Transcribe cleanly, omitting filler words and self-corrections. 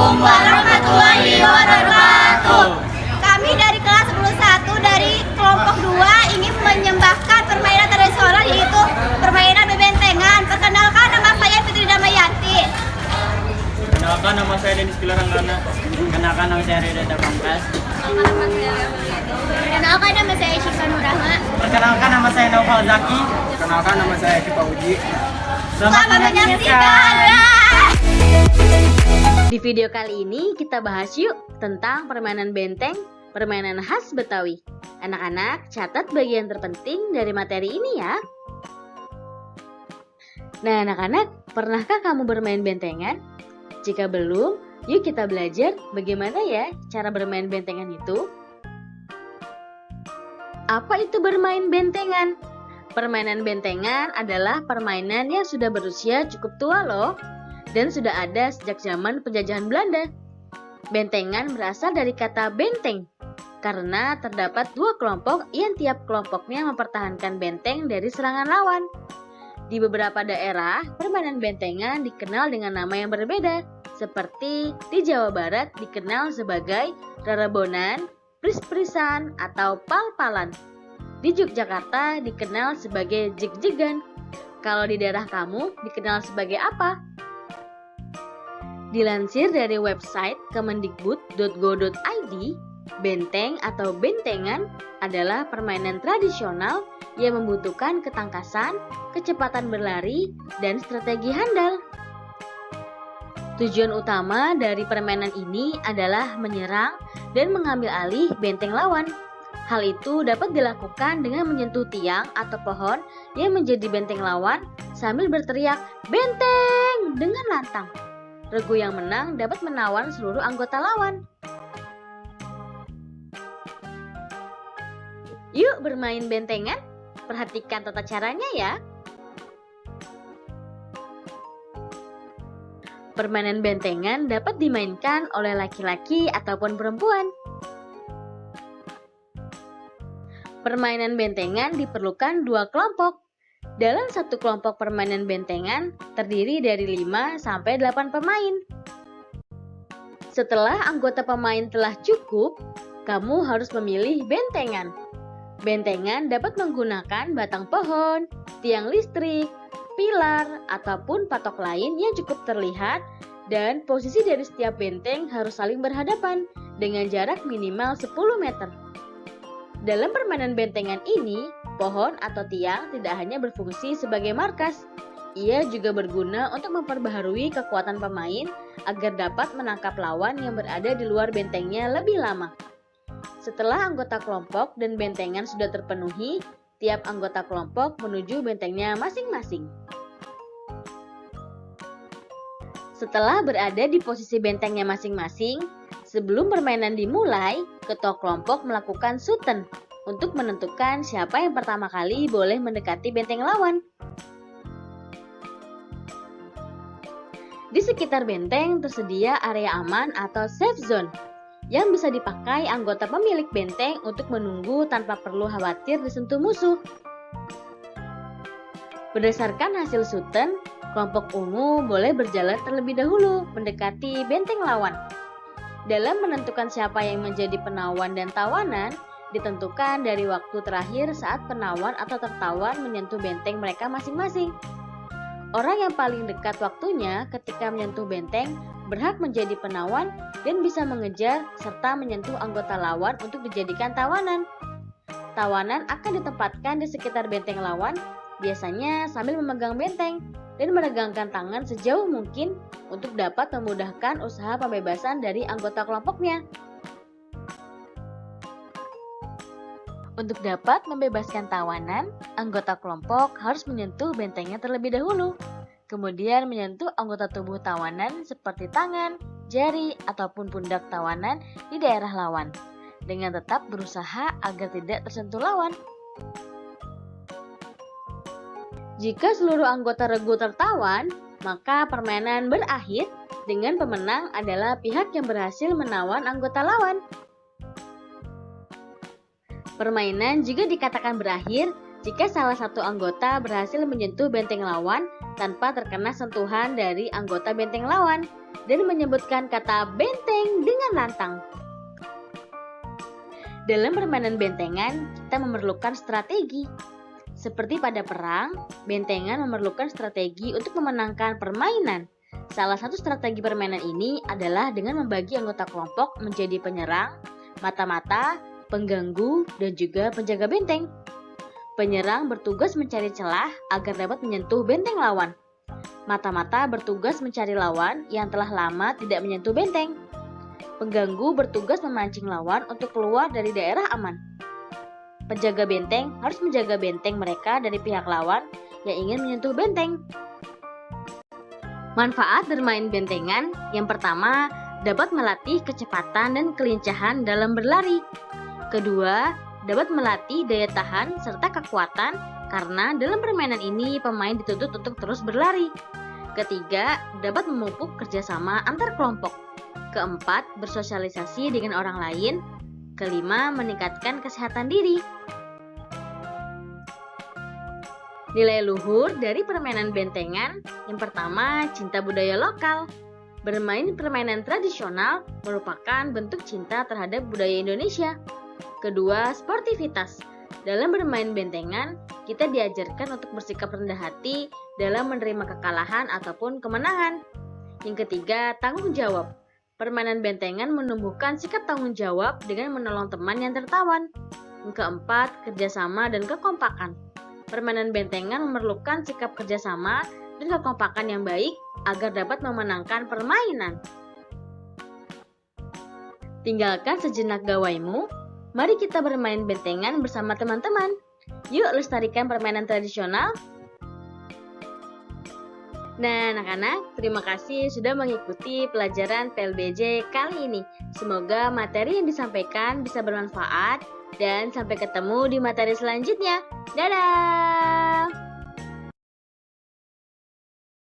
Assalamualaikum warahmatullahi wabarakatuh. Kami dari kelas 11 dari kelompok 2 ingin menyembahkan permainan tradisional yaitu permainan bebentengan. Perkenalkan, nama saya Fitri Damayanti. Kenalkan, nama saya Denis Kilaranggana. Kenalkan, nama saya Rida Pangkas. Perkenalkan, nama saya Syifra Nurahma. Perkenalkan, nama saya Naufal Zaki. Perkenalkan, nama saya Kipa Uji. Selamat menyaksikan. Di video kali ini kita bahas yuk tentang permainan benteng, permainan khas Betawi. Anak-anak, catat bagian terpenting dari materi ini ya. Nah anak-anak, pernahkah kamu bermain bentengan? Jika belum, yuk kita belajar bagaimana ya cara bermain bentengan itu. Apa itu bermain bentengan? Permainan bentengan adalah permainan yang sudah berusia cukup tua loh, dan sudah ada sejak zaman penjajahan Belanda. Bentengan berasal dari kata benteng, karena terdapat dua kelompok yang tiap kelompoknya mempertahankan benteng dari serangan lawan. Di beberapa daerah, permainan bentengan dikenal dengan nama yang berbeda, seperti di Jawa Barat dikenal sebagai rerebonan, pris-prisan, atau pal-palan. Di Yogyakarta dikenal sebagai jeg-jegan. Kalau di daerah kamu dikenal sebagai apa? Dilansir dari website kemendikbud.go.id, benteng atau bentengan adalah permainan tradisional yang membutuhkan ketangkasan, kecepatan berlari, dan strategi handal. Tujuan utama dari permainan ini adalah menyerang dan mengambil alih benteng lawan. Hal itu dapat dilakukan dengan menyentuh tiang atau pohon yang menjadi benteng lawan sambil berteriak "Benteng!" dengan lantang. Regu yang menang dapat menawan seluruh anggota lawan. Yuk bermain bentengan, perhatikan tata caranya ya. Permainan bentengan dapat dimainkan oleh laki-laki ataupun perempuan. Permainan bentengan diperlukan dua kelompok. Dalam satu kelompok permainan bentengan terdiri dari 5-8 pemain. Setelah anggota pemain telah cukup, kamu harus memilih bentengan. Bentengan dapat menggunakan batang pohon, tiang listrik, pilar, ataupun patok lain yang cukup terlihat, dan posisi dari setiap benteng harus saling berhadapan dengan jarak minimal 10 meter. Dalam permainan bentengan ini, pohon atau tiang tidak hanya berfungsi sebagai markas, ia juga berguna untuk memperbaharui kekuatan pemain agar dapat menangkap lawan yang berada di luar bentengnya lebih lama. Setelah anggota kelompok dan bentengan sudah terpenuhi, tiap anggota kelompok menuju bentengnya masing-masing. Setelah berada di posisi bentengnya masing-masing, sebelum permainan dimulai, ketua kelompok melakukan shooten untuk menentukan siapa yang pertama kali boleh mendekati benteng lawan. Di sekitar benteng tersedia area aman atau safe zone yang bisa dipakai anggota pemilik benteng untuk menunggu tanpa perlu khawatir disentuh musuh. Berdasarkan hasil shooten, kelompok ungu boleh berjalan terlebih dahulu mendekati benteng lawan. Dalam menentukan siapa yang menjadi penawan dan tawanan, ditentukan dari waktu terakhir saat penawan atau tertawan menyentuh benteng mereka masing-masing. Orang yang paling dekat waktunya ketika menyentuh benteng berhak menjadi penawan dan bisa mengejar serta menyentuh anggota lawan untuk dijadikan tawanan. Tawanan akan ditempatkan di sekitar benteng lawan, biasanya sambil memegang benteng dan meregangkan tangan sejauh mungkin untuk dapat memudahkan usaha pembebasan dari anggota kelompoknya. Untuk dapat membebaskan tawanan, anggota kelompok harus menyentuh bentengnya terlebih dahulu, kemudian menyentuh anggota tubuh tawanan seperti tangan, jari, ataupun pundak tawanan di daerah lawan, dengan tetap berusaha agar tidak tersentuh lawan. Jika seluruh anggota regu tertawan, maka permainan berakhir dengan pemenang adalah pihak yang berhasil menawan anggota lawan. Permainan juga dikatakan berakhir jika salah satu anggota berhasil menyentuh benteng lawan tanpa terkena sentuhan dari anggota benteng lawan, dan menyebutkan kata benteng dengan lantang. Dalam permainan bentengan, kita memerlukan strategi. Seperti pada perang, bentengan memerlukan strategi untuk memenangkan permainan. Salah satu strategi permainan ini adalah dengan membagi anggota kelompok menjadi penyerang, mata-mata, pengganggu, dan juga penjaga benteng. Penyerang bertugas mencari celah agar dapat menyentuh benteng lawan. Mata-mata bertugas mencari lawan yang telah lama tidak menyentuh benteng. Pengganggu bertugas memancing lawan untuk keluar dari daerah aman. Penjaga benteng harus menjaga benteng mereka dari pihak lawan yang ingin menyentuh benteng. Manfaat bermain bentengan yang pertama, dapat melatih kecepatan dan kelincahan dalam berlari. Kedua, dapat melatih daya tahan serta kekuatan karena dalam permainan ini pemain dituntut untuk terus berlari. Ketiga, dapat memupuk kerjasama antar kelompok. Keempat, bersosialisasi dengan orang lain. Kelima, meningkatkan kesehatan diri. Nilai luhur dari permainan bentengan, yang pertama, cinta budaya lokal. Bermain permainan tradisional merupakan bentuk cinta terhadap budaya Indonesia. Kedua, sportivitas. Dalam bermain bentengan, kita diajarkan untuk bersikap rendah hati dalam menerima kekalahan ataupun kemenangan. Yang ketiga, tanggung jawab. Permainan bentengan menumbuhkan sikap tanggung jawab dengan menolong teman yang tertawan. Yang keempat, kerjasama dan kekompakan. Permainan bentengan memerlukan sikap kerjasama dan kekompakan yang baik agar dapat memenangkan permainan. Tinggalkan sejenak gawaimu, mari kita bermain bentengan bersama teman-teman. Yuk lestarikan permainan tradisional. Nah, anak-anak, terima kasih sudah mengikuti pelajaran PLBJ kali ini. Semoga materi yang disampaikan bisa bermanfaat dan sampai ketemu di materi selanjutnya. Dadah!